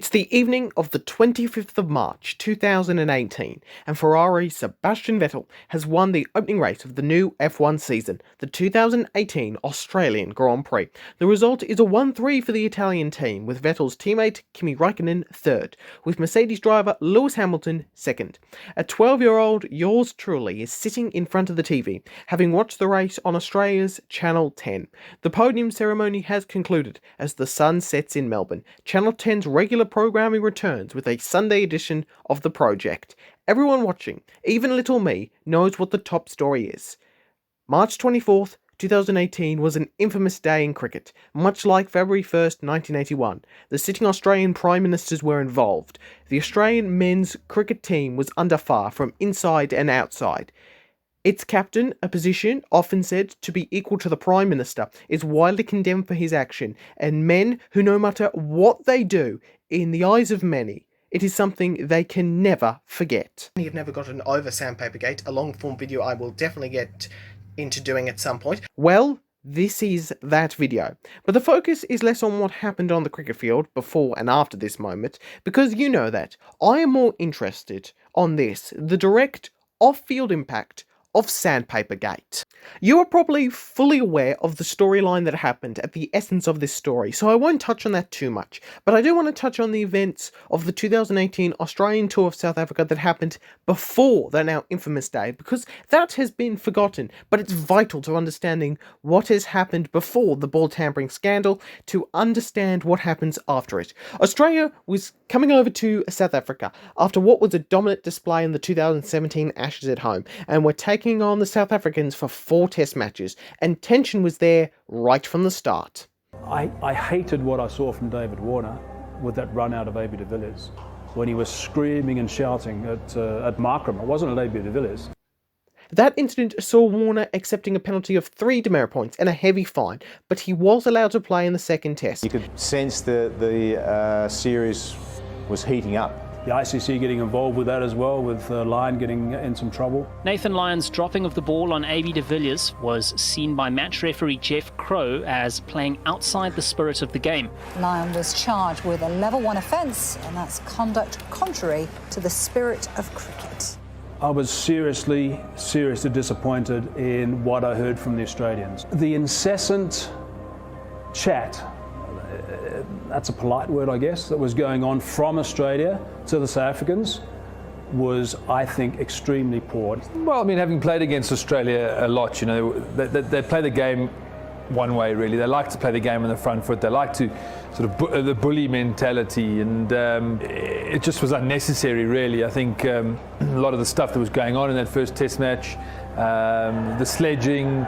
It's the evening of the 25th of March 2018, and Ferrari's Sebastian Vettel has won the opening race of the new F1 season, the 2018 Australian Grand Prix. The result is a 1-3 for the Italian team, with Vettel's teammate Kimi Räikkönen third, with Mercedes driver Lewis Hamilton second. A 12-year-old yours truly is sitting in front of the TV, having watched the race on Australia's Channel 10. The podium ceremony has concluded as the sun sets in Melbourne. Channel 10's regular programming returns with a Sunday edition of The Project. Everyone watching, even little me, knows what the top story is. March 24th, 2018 was an infamous day in cricket. Much like February 1st, 1981, the sitting Australian Prime Ministers were involved. The Australian men's cricket team was under fire from inside and outside. Its captain, a position often said to be equal to the Prime Minister, is widely condemned for his action, and men who, no matter what they do, in the eyes of many, it is something they can never forget. You've never gotten over Sandpapergate, a long-form video I will definitely get into doing at some point. Well, this is that video. But the focus is less on what happened on the cricket field before and after this moment, because you know that. I am more interested on this, the direct off-field impact of Sandpapergate. You are probably fully aware of the storyline that happened at the essence of this story, so I won't touch on that too much, but I do want to touch on the events of the 2018 Australian Tour of South Africa that happened before that now infamous day, because that has been forgotten, but it's vital to understanding what has happened before the ball tampering scandal to understand what happens after it. Australia was coming over to South Africa after what was a dominant display in the 2017 Ashes at home, and were taking on the South Africans for 4 test matches, and tension was there right from the start. I hated what I saw from David Warner with that run out of AB de Villiers, when he was screaming and shouting at Markram. It wasn't at AB de Villiers. That incident saw Warner accepting a penalty of 3 demerit points and a heavy fine, but he was allowed to play in the second test. You could sense the series was heating up. The ICC getting involved with that as well, with Lyon getting in some trouble. Nathan Lyon's dropping of the ball on AB de Villiers was seen by match referee Jeff Crow as playing outside the spirit of the game. Lyon was charged with a level 1 offence, and that's conduct contrary to the spirit of cricket. I was seriously disappointed in what I heard from the Australians. The incessant chat, that's a polite word I guess, that was going on from Australia to the South Africans was, I think, extremely poor. Well, I mean, having played against Australia a lot, you know, they play the game one way really. They like to play the game on the front foot. They like to sort of the bully mentality, and it just was unnecessary really. I think a lot of the stuff that was going on in that first test match, the sledging,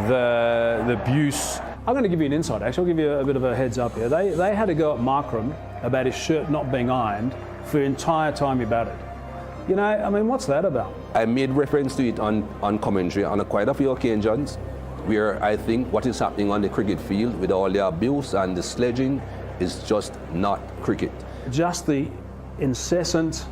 the abuse. I'm going to give you an insight, actually. I'll give you a bit of a heads up here. They had to go at Markram about his shirt not being ironed for the entire time he batted. You know, I mean, what's that about? I made reference to it on commentary on quite a few occasions, where I think what is happening on the cricket field with all the abuse and the sledging is just not cricket. Just the incessant,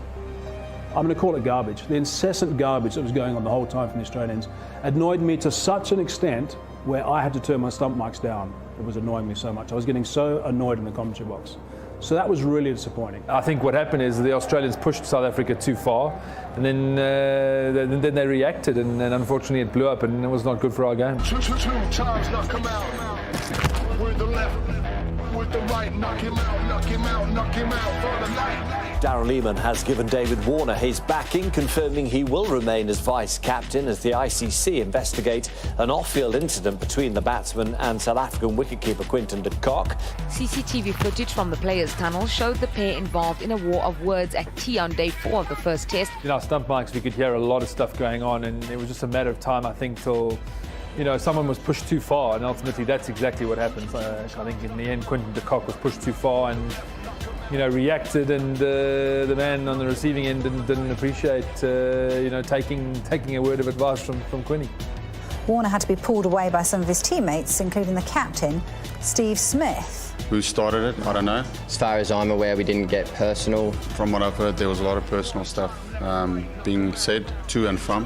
I'm going to call it garbage, the incessant garbage that was going on the whole time from the Australians annoyed me to such an extent where I had to turn my stump mics down. It was annoying me so much. I was getting so annoyed in the commentary box. So that was really disappointing. I think what happened is the Australians pushed South Africa too far, and then they reacted, and unfortunately it blew up, and it was not good for our game. Two times knock him out. With the left, with the right, knock him out for the night. Darryl Lehmann has given David Warner his backing, confirming he will remain as vice-captain as the ICC investigate an off-field incident between the batsman and South African wicketkeeper Quinton de Kock. CCTV footage from the players' tunnel showed the pair involved in a war of words at tea on day 4 of the first test. You know, stump mics, we could hear a lot of stuff going on, and it was just a matter of time, I think, till someone was pushed too far, and ultimately that's exactly what happened. I think in the end, Quinton de Kock was pushed too far and reacted, and the man on the receiving end didn't appreciate, taking a word of advice from Quinny. Warner had to be pulled away by some of his teammates, including the captain, Steve Smith. Who started it? I don't know. As far as I'm aware, we didn't get personal. From what I've heard, there was a lot of personal stuff being said to and from.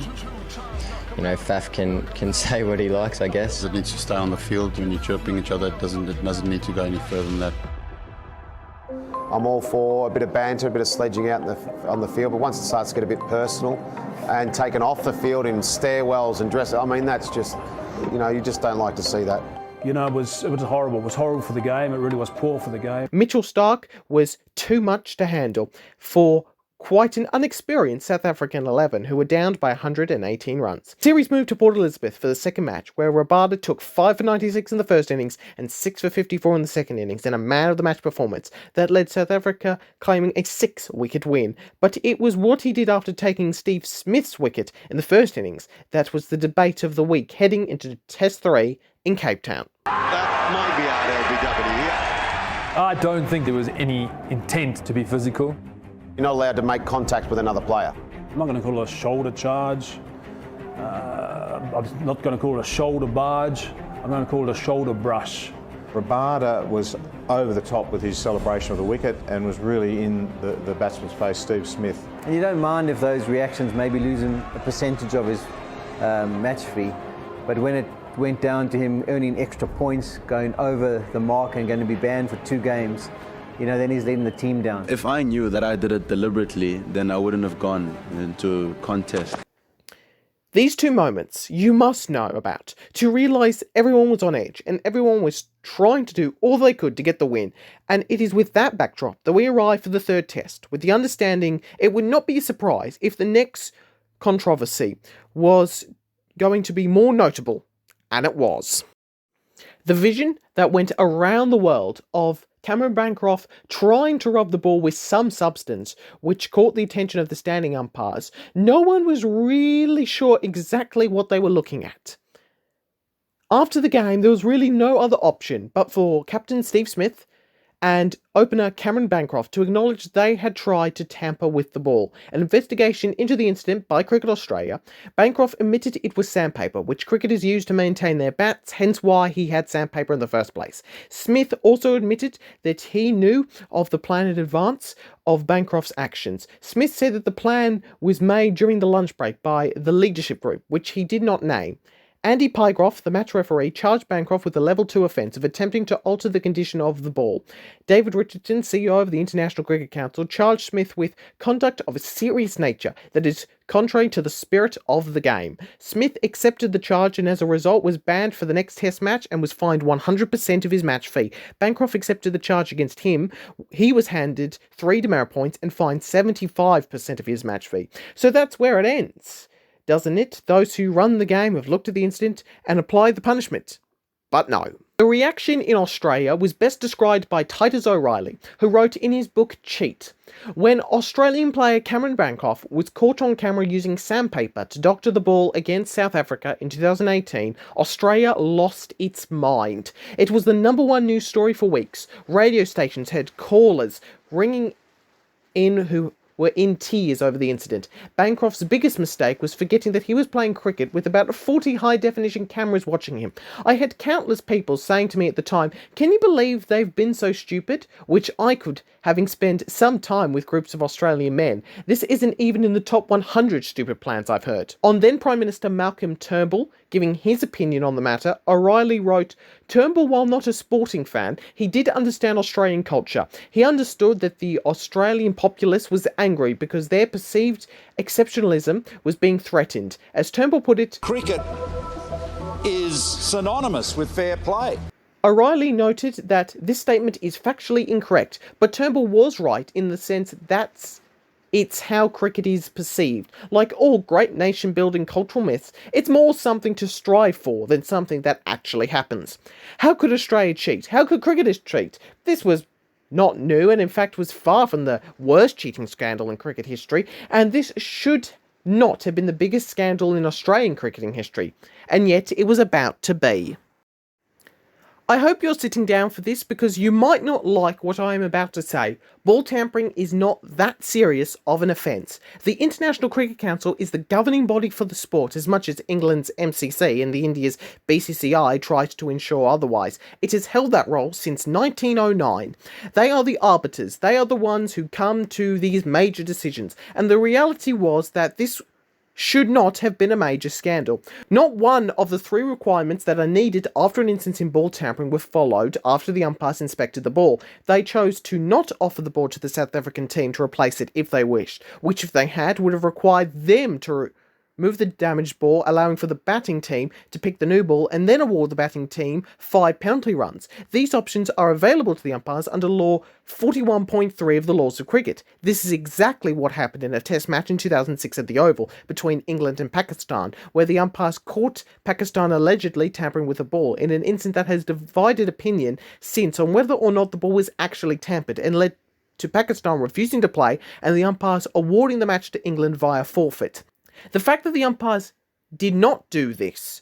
You know, Faf can say what he likes, I guess. It needs to stay on the field when you're chirping each other. It doesn't need to go any further than that. I'm all for a bit of banter, a bit of sledging out on the field, but once it starts to get a bit personal and taken off the field in stairwells and dress, I mean, that's just, you just don't like to see that. It was horrible. It was horrible for the game. It really was poor for the game. Mitchell Starc was too much to handle for quite an unexperienced South African 11 who were downed by 118 runs. Series moved to Port Elizabeth for the second match, where Rabada took 5 for 96 in the first innings and 6 for 54 in the second innings in a man-of-the-match performance that led South Africa claiming a 6-wicket win. But it was what he did after taking Steve Smith's wicket in the first innings that was the debate of the week heading into Test 3 in Cape Town. That might be out LBW here. I don't think there was any intent to be physical. You're not allowed to make contact with another player. I'm not going to call it a shoulder charge. I'm not going to call it a shoulder barge. I'm going to call it a shoulder brush. Rabada was over the top with his celebration of the wicket and was really in the batsman's face, Steve Smith. And you don't mind if those reactions maybe losing a percentage of his match fee, but when it went down to him earning extra points, going over the mark and going to be banned for 2 games, then he's letting the team down. If I knew that I did it deliberately, then I wouldn't have gone into contest. These 2 moments you must know about to realise everyone was on edge and everyone was trying to do all they could to get the win, and it is with that backdrop that we arrive for the 3rd test, with the understanding it would not be a surprise if the next controversy was going to be more notable, and it was. The vision that went around the world of Cameron Bancroft trying to rub the ball with some substance, which caught the attention of the standing umpires. No one was really sure exactly what they were looking at. After the game, there was really no other option but for Captain Steve Smith and opener Cameron Bancroft to acknowledge they had tried to tamper with the ball. An investigation into the incident by Cricket Australia, Bancroft admitted it was sandpaper, which cricketers use to maintain their bats, hence why he had sandpaper in the first place. Smith also admitted that he knew of the plan in advance of Bancroft's actions. Smith said that the plan was made during the lunch break by the leadership group, which he did not name. Andy Pygroff, the match referee, charged Bancroft with a level 2 offence of attempting to alter the condition of the ball. David Richardson, CEO of the International Cricket Council, charged Smith with conduct of a serious nature that is contrary to the spirit of the game. Smith accepted the charge and as a result was banned for the next test match and was fined 100% of his match fee. Bancroft accepted the charge against him. He was handed 3 demerit points and fined 75% of his match fee. So that's where it ends, doesn't it? Those who run the game have looked at the incident and applied the punishment. But no. The reaction in Australia was best described by Titus O'Reilly, who wrote in his book Cheat. When Australian player Cameron Bancroft was caught on camera using sandpaper to doctor the ball against South Africa in 2018, Australia lost its mind. It was the #1 news story for weeks. Radio stations had callers ringing in who were in tears over the incident. Bancroft's biggest mistake was forgetting that he was playing cricket with about 40 high-definition cameras watching him. I had countless people saying to me at the time, "Can you believe they've been so stupid?" Which I could, having spent some time with groups of Australian men. This isn't even in the top 100 stupid plans I've heard. On then Prime Minister Malcolm Turnbull giving his opinion on the matter, O'Reilly wrote, "Turnbull, while not a sporting fan, he did understand Australian culture. He understood that the Australian populace was angry because their perceived exceptionalism was being threatened. As Turnbull put it, cricket is synonymous with fair play." O'Reilly noted that this statement is factually incorrect, but Turnbull was right in the sense that it's how cricket is perceived. Like all great nation-building cultural myths, it's more something to strive for than something that actually happens. How could Australia cheat? How could cricketers cheat? This was not new, and in fact was far from the worst cheating scandal in cricket history, and this should not have been the biggest scandal in Australian cricketing history, and yet it was about to be. I hope you're sitting down for this because you might not like what I am about to say. Ball tampering is not that serious of an offence. The International Cricket Council is the governing body for the sport as much as England's MCC and the India's BCCI tries to ensure otherwise. It has held that role since 1909. They are the arbiters. They are the ones who come to these major decisions. And the reality was that this should not have been a major scandal. Not one of the 3 requirements that are needed after an instance in ball tampering were followed after the umpires inspected the ball. They chose to not offer the ball to the South African team to replace it if they wished, which if they had would have required them to move the damaged ball, allowing for the batting team to pick the new ball and then award the batting team 5 penalty runs. These options are available to the umpires under Law 41.3 of the Laws of Cricket. This is exactly what happened in a test match in 2006 at the Oval between England and Pakistan, where the umpires caught Pakistan allegedly tampering with a ball in an incident that has divided opinion since on whether or not the ball was actually tampered and led to Pakistan refusing to play and the umpires awarding the match to England via forfeit. The fact that the umpires did not do this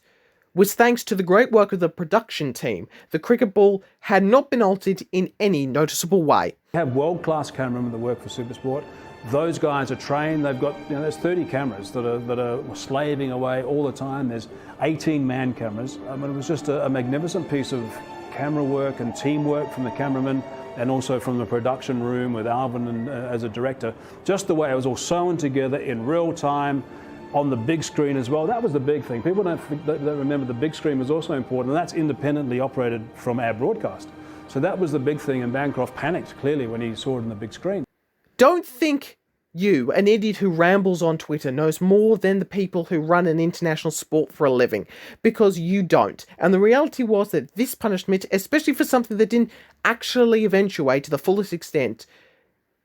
was thanks to the great work of the production team. The cricket ball had not been altered in any noticeable way. We have world-class cameramen that work for Supersport. Those guys are trained. They've got, there's 30 cameras that are slaving away all the time. There's 18 man cameras. I mean, it was just a magnificent piece of camera work and teamwork from the cameramen and also from the production room with Alvin and, as a director. Just the way it was all sewn together in real time, on the big screen as well. That was the big thing. People don't remember the big screen was also important, and that's independently operated from our broadcast. So that was the big thing, and Bancroft panicked clearly when he saw it on the big screen. Don't think you, an idiot who rambles on Twitter, knows more than the people who run an international sport for a living, because you don't. And the reality was that this punishment, especially for something that didn't actually eventuate to the fullest extent,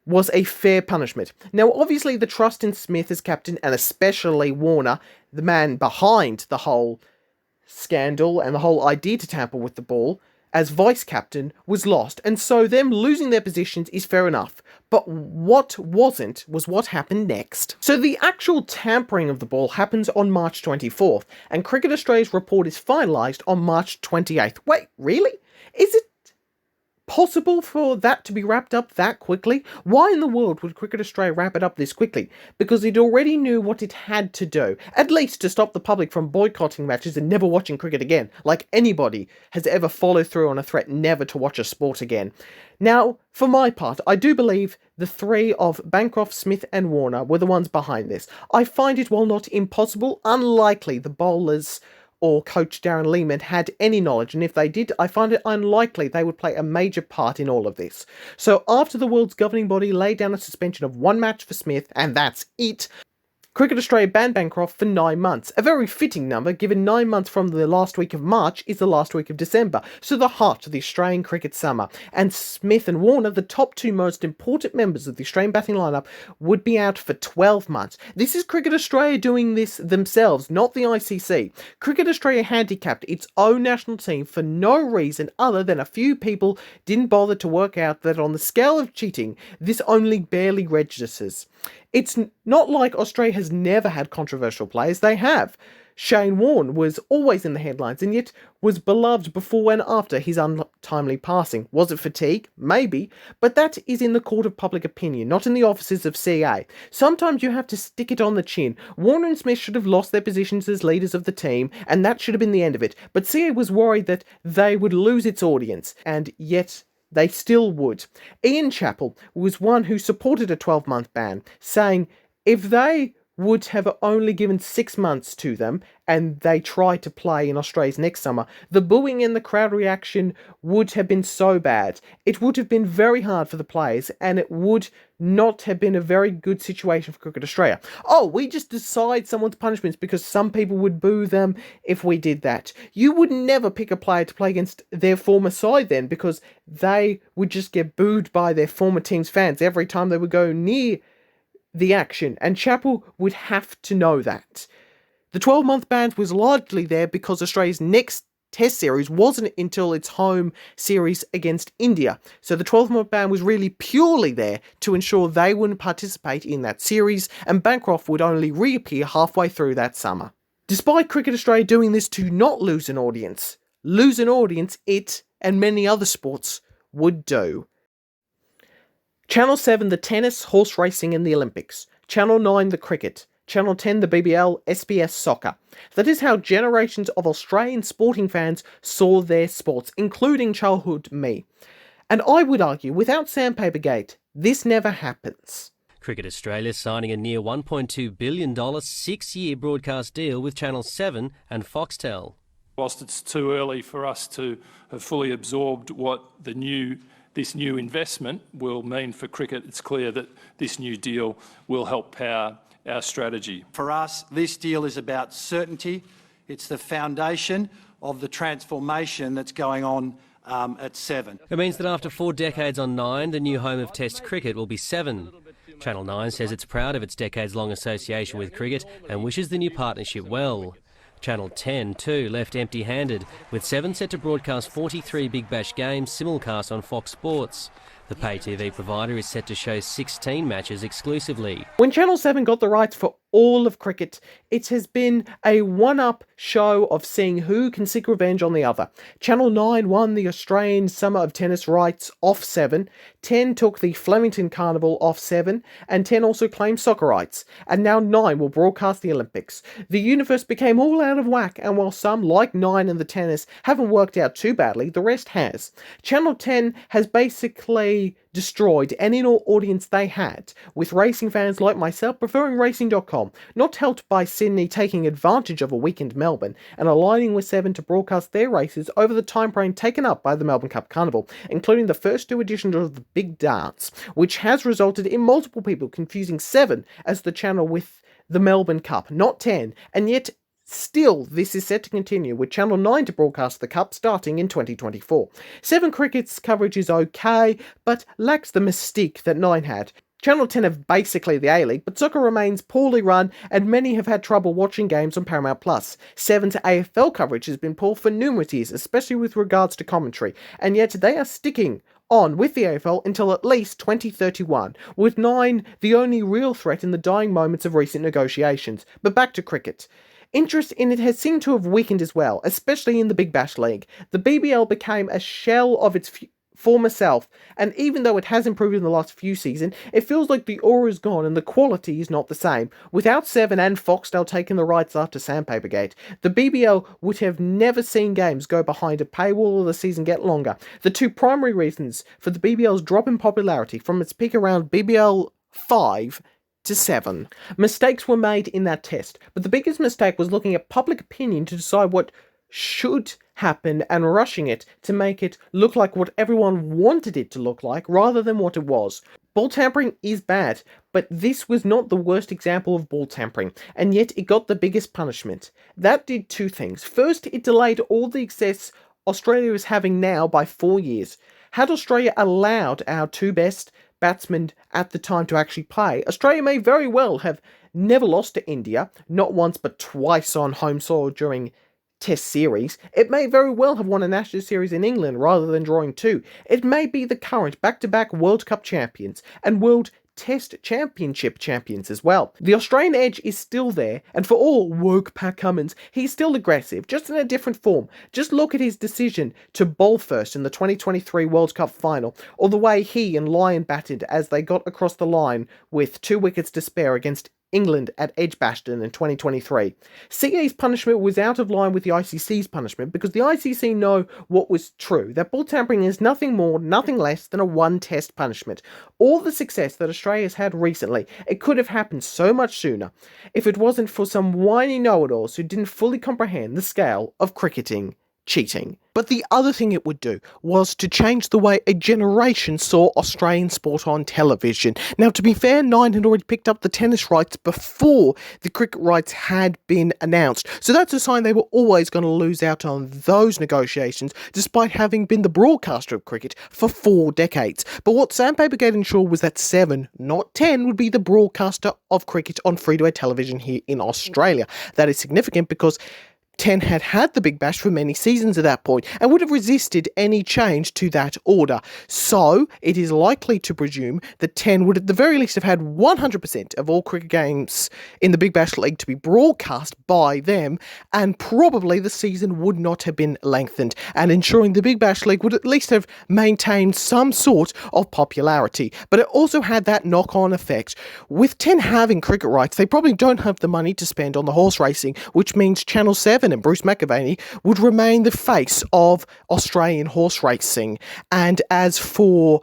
was a fair punishment. Now, obviously, the trust in Smith as captain, and especially Warner, the man behind the whole scandal and the whole idea to tamper with the ball, as vice-captain, was lost, and so them losing their positions is fair enough. But what wasn't was what happened next. So the actual tampering of the ball happens on March 24th, and Cricket Australia's report is finalised on March 28th. Wait, really? Is it possible for that to be wrapped up that quickly? Why in the world would Cricket Australia wrap it up this quickly? Because it already knew what it had to do, at least to stop the public from boycotting matches and never watching cricket again, like anybody has ever followed through on a threat never to watch a sport again. Now, for my part, I do believe the 3 of Bancroft, Smith and Warner were the ones behind this. I find it, while not impossible, unlikely the bowlers or coach Darren Lehmann had any knowledge, and if they did, I find it unlikely they would play a major part in all of this. So after the world's governing body laid down a suspension of 1 match for Smith, and that's it, Cricket Australia banned Bancroft for 9 months, a very fitting number given 9 months from the last week of March is the last week of December, so the heart of the Australian cricket summer, and Smith and Warner, the top 2 most important members of the Australian batting lineup, would be out for 12 months. This is Cricket Australia doing this themselves, not the ICC. Cricket Australia handicapped its own national team for no reason other than a few people didn't bother to work out that on the scale of cheating, this only barely registers. It's not like Australia has never had controversial players, they have. Shane Warne was always in the headlines and yet was beloved before and after his untimely passing. Was it fatigue? Maybe, but that is in the court of public opinion, not in the offices of CA. Sometimes you have to stick it on the chin. Warner and Smith should have lost their positions as leaders of the team, and that should have been the end of it, but CA was worried that they would lose its audience, and yet they still would. Ian Chappell was one who supported a 12-month ban, saying if they would have only given 6 months to them and they tried to play in Australia's next summer, the booing and the crowd reaction would have been so bad. It would have been very hard for the players and it would not have been a very good situation for Cricket Australia. Oh, we just decide someone's punishments because some people would boo them if we did that. You would never pick a player to play against their former side then, because they would just get booed by their former team's fans every time they would go near the action, and Chappell would have to know that. The 12-month ban was largely there because Australia's next test series wasn't until its home series against India, so the 12-month ban was really purely there to ensure they wouldn't participate in that series, and Bancroft would only reappear halfway through that summer. Despite Cricket Australia doing this to not lose an audience it and many other sports would do. Channel 7, the tennis, horse racing and the Olympics. Channel 9, the cricket. Channel 10, the BBL, SBS soccer. That is how generations of Australian sporting fans saw their sports, including childhood me. And I would argue, without Sandpapergate, this never happens. Cricket Australia signing a near $1.2 billion 6-year broadcast deal with Channel 7 and Foxtel. Whilst it's too early for us to have fully absorbed what this new investment will mean for cricket, it's clear that this new deal will help power our strategy. For us, this deal is about certainty. It's the foundation of the transformation that's going on at 7. It means that after 4 decades on 9, the new home of Test cricket will be 7. Channel 9 says it's proud of its decades-long association with cricket and wishes the new partnership well. Channel 10, too, left empty-handed, with 7 set to broadcast 43 Big Bash games simulcast on Fox Sports. The pay TV provider is set to show 16 matches exclusively. When Channel 7 got the rights for all of cricket, it has been a one-up show of seeing who can seek revenge on the other. Channel 9 won the Australian Summer of Tennis rights off 7, 10 took the Flemington Carnival off 7, and 10 also claimed soccer rights, and now 9 will broadcast the Olympics. The universe became all out of whack, and while some, like 9 and the tennis, haven't worked out too badly, the rest has. Channel 10 has basically destroyed any audience they had, with racing fans like myself preferring racing.com, not helped by Sydney taking advantage of a weakened Melbourne and aligning with 7 to broadcast their races over the time frame taken up by the Melbourne Cup Carnival, including the first 2 editions of the Big Dance, which has resulted in multiple people confusing 7 as the channel with the Melbourne Cup, not 10, and yet still, this is set to continue, with Channel 9 to broadcast the Cup starting in 2024. 7 Cricket's coverage is okay, but lacks the mystique that 9 had. Channel 10 have basically the A-League, but soccer remains poorly run, and many have had trouble watching games on Paramount+. 7's AFL coverage has been poor for numerous years, especially with regards to commentary, and yet they are sticking on with the AFL until at least 2031, with 9 the only real threat in the dying moments of recent negotiations. But back to cricket. Interest in it has seemed to have weakened as well, especially in the Big Bash League. The BBL became a shell of its former self, and even though it has improved in the last few seasons, it feels like the aura is gone and the quality is not the same. Without 7 and Foxtel taking the rights after Sandpapergate, the BBL would have never seen games go behind a paywall or the season get longer. The 2 primary reasons for the BBL's drop in popularity from its peak around BBL 5 to 7. Mistakes were made in that test, but the biggest mistake was looking at public opinion to decide what should happen and rushing it to make it look like what everyone wanted it to look like rather than what it was. Ball tampering is bad, but this was not the worst example of ball tampering, and yet it got the biggest punishment. That did 2 things. First, it delayed all the success Australia is having now by 4 years. Had Australia allowed our 2 best batsmen at the time to actually play, Australia may very well have never lost to India, not once but twice on home soil during Test series. It may very well have won a national series in England rather than drawing 2. It may be the current back-to-back World Cup champions and World Test Championship champions as well. The Australian edge is still there, and for all woke Pat Cummins, he's still aggressive, just in a different form. Just look at his decision to bowl first in the 2023 World Cup final, or the way he and Lyon batted as they got across the line with 2 wickets to spare against England at Edgbaston in 2023. CA's punishment was out of line with the ICC's punishment because the ICC know what was true, that ball tampering is nothing more, nothing less than a 1-test punishment. All the success that Australia's had recently, it could have happened so much sooner if it wasn't for some whiny know-it-alls who didn't fully comprehend the scale of cricketing cheating. But the other thing it would do was to change the way a generation saw Australian sport on television. Now, to be fair, 9 had already picked up the tennis rights before the cricket rights had been announced. So that's a sign they were always going to lose out on those negotiations, despite having been the broadcaster of cricket for 4 decades. But what Sandpapergate ensured was that 7, not 10, would be the broadcaster of cricket on free-to-air television here in Australia. That is significant because 10 had had the Big Bash for many seasons at that point and would have resisted any change to that order. So, it is likely to presume that 10 would at the very least have had 100% of all cricket games in the Big Bash League to be broadcast by them, and probably the season would not have been lengthened, and ensuring the Big Bash League would at least have maintained some sort of popularity. But it also had that knock-on effect. With 10 having cricket rights, they probably don't have the money to spend on the horse racing, which means Channel 7 and Bruce McAvaney would remain the face of Australian horse racing. And as for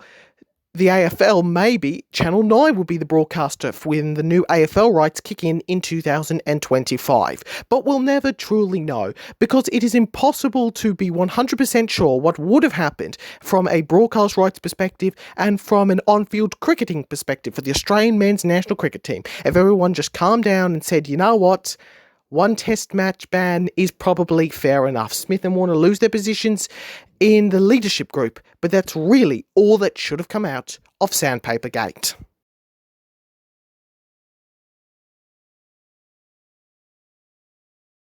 the AFL, maybe Channel 9 will be the broadcaster when the new AFL rights kick in 2025. But we'll never truly know, because it is impossible to be 100% sure what would have happened from a broadcast rights perspective and from an on-field cricketing perspective for the Australian men's national cricket team. If everyone just calmed down and said, you know what, one test match ban is probably fair enough. Smith and Warner lose their positions in the leadership group, but that's really all that should have come out of Sandpapergate.